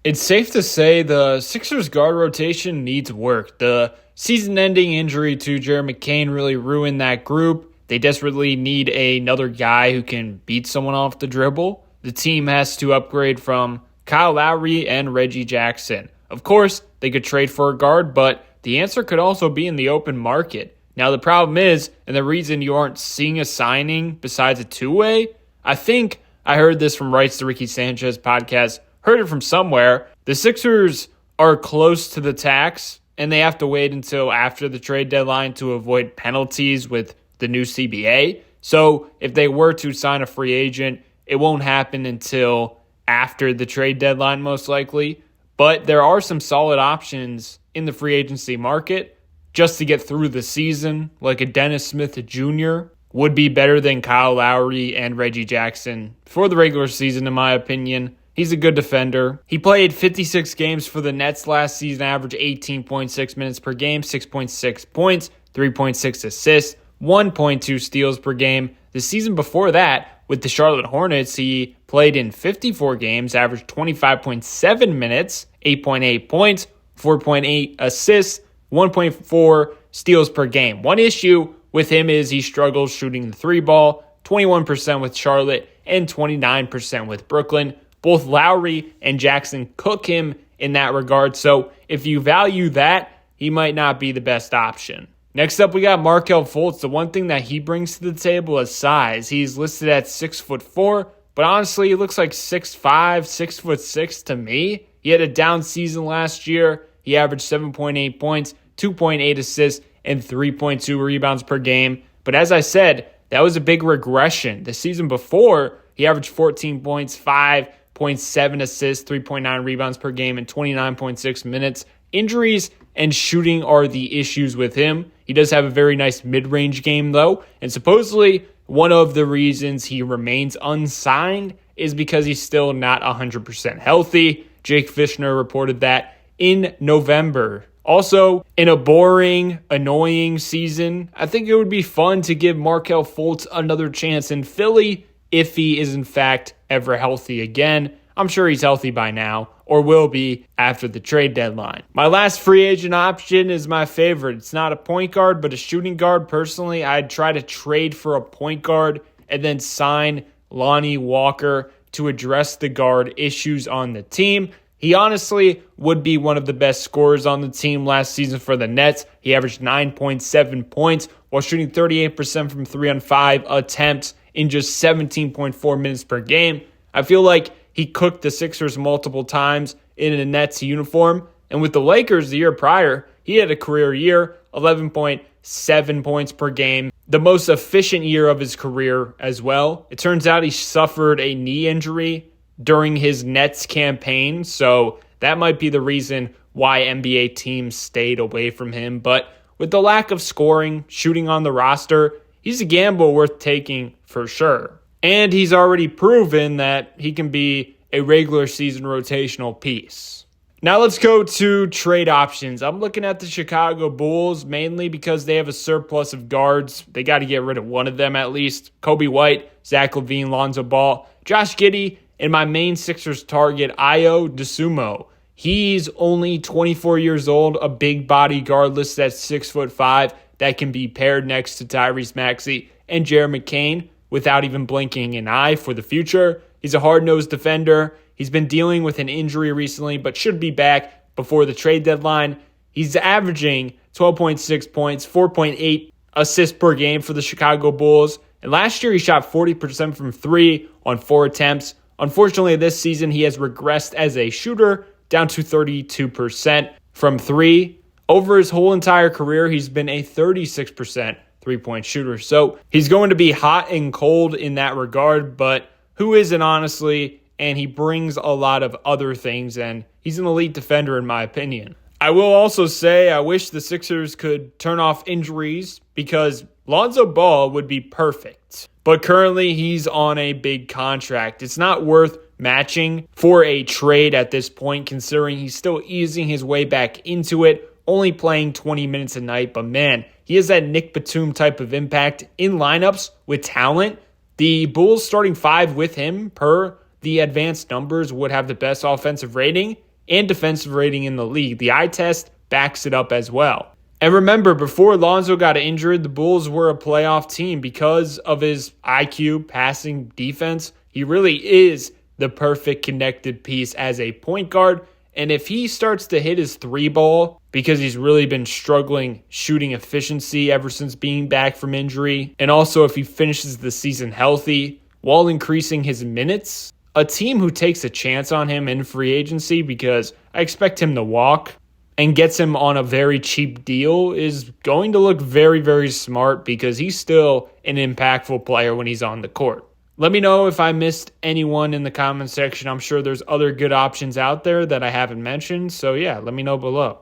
It's safe to say the Sixers guard rotation needs work. The season-ending injury to Jared McCain really ruined that group. They desperately need another guy who can beat someone off the dribble. The team has to upgrade from Kyle Lowry and Reggie Jackson. Of course, they could trade for a guard, but the answer could also be in the open market. Now, the problem is, and the reason you aren't seeing a signing besides a two-way, I think I heard this from Rights to Ricky Sanchez podcast, heard it from somewhere. The Sixers are close to the tax, and they have to wait until after the trade deadline to avoid penalties with the new CBA. So if they were to sign a free agent, it won't happen until after the trade deadline, most likely. But there are some solid options in the free agency market just to get through the season, like a Dennis Smith Jr. would be better than Kyle Lowry and Reggie Jackson for the regular season, in my opinion. He's a good defender. He played 56 games for the Nets last season, averaged 18.6 minutes per game, 6.6 points, 3.6 assists, 1.2 steals per game. The season before that, with the Charlotte Hornets, he played in 54 games, averaged 25.7 minutes, 8.8 points, 4.8 assists, 1.4 steals per game. One issue with him is he struggles shooting the three ball, 21% with Charlotte and 29% with Brooklyn. Both Lowry and Jackson cook him in that regard, so if you value that, he might not be the best option. Next up, we got Markelle Fultz. The one thing that he brings to the table is size. He's listed at 6'4", but honestly, he looks like 6'5", 6'6" to me. He had a down season last year. He averaged 7.8 points, 2.8 assists, and 3.2 rebounds per game. But as I said, that was a big regression. The season before, he averaged 14 points, 5.7 assists, 3.9 rebounds per game, and 29.6 minutes. Injuries and shooting are the issues with him. He does have a very nice mid-range game, though, and supposedly one of the reasons he remains unsigned is because he's still not 100% healthy. Jake Fishner reported that in November. Also, in a boring, annoying season, I think it would be fun to give Markelle Fultz another chance in Philly if he is in fact ever healthy again. I'm sure he's healthy by now, or will be after the trade deadline. My last free agent option is my favorite. It's not a point guard, but a shooting guard. Personally, I'd try to trade for a point guard and then sign Lonnie Walker to address the guard issues on the team. He honestly would be one of the best scorers on the team last season for the Nets. He averaged 9.7 points while shooting 38% from 3-on-5 attempts in just 17.4 minutes per game. I feel like he cooked the Sixers multiple times in a Nets uniform. And with the Lakers the year prior, he had a career year, 11.7 points per game, the most efficient year of his career as well. It turns out he suffered a knee injury during his Nets campaign, so that might be the reason why NBA teams stayed away from him. But with the lack of scoring, shooting on the roster, he's a gamble worth taking for sure. And he's already proven that he can be a regular season rotational piece. Now let's go to trade options. I'm looking at the Chicago Bulls mainly because they have a surplus of guards. They got to get rid of one of them at least. Kobe White, Zach LaVine, Lonzo Ball, Josh Giddey, and my main Sixers target, Ayo Dosunmu. He's only 24 years old, a big body guard listed at 6'5" that can be paired next to Tyrese Maxey and Jared McCain without even blinking an eye for the future. He's a hard-nosed defender. He's been dealing with an injury recently, but should be back before the trade deadline. He's averaging 12.6 points, 4.8 assists per game for the Chicago Bulls. And last year, he shot 40% from 3 on 4 attempts. Unfortunately, this season, he has regressed as a shooter, down to 32% from 3. Over his whole entire career, he's been a 36% three-point shooter. So he's going to be hot and cold in that regard, but who isn't, honestly? And he brings a lot of other things, and he's an elite defender in my opinion. I will also say I wish the Sixers could turn off injuries because Lonzo Ball would be perfect. But currently he's on a big contract. It's not worth matching for a trade at this point, considering he's still easing his way back into it, only playing 20 minutes a night. But man, he has that Nick Batum type of impact in lineups with talent. The Bulls starting 5 with him per the advanced numbers would have the best offensive rating. and defensive rating in the league. The eye test backs it up as well. And remember, before Lonzo got injured, the Bulls were a playoff team because of his IQ, passing, defense. He really is the perfect connected piece as a point guard. And if he starts to hit his three ball, because he's really been struggling shooting efficiency ever since being back from injury, and also if he finishes the season healthy while increasing his minutes, a team who takes a chance on him in free agency, because I expect him to walk, and gets him on a very cheap deal is going to look very, very smart because he's still an impactful player when he's on the court. Let me know if I missed anyone in the comment section. I'm sure there's other good options out there that I haven't mentioned. So yeah, let me know below.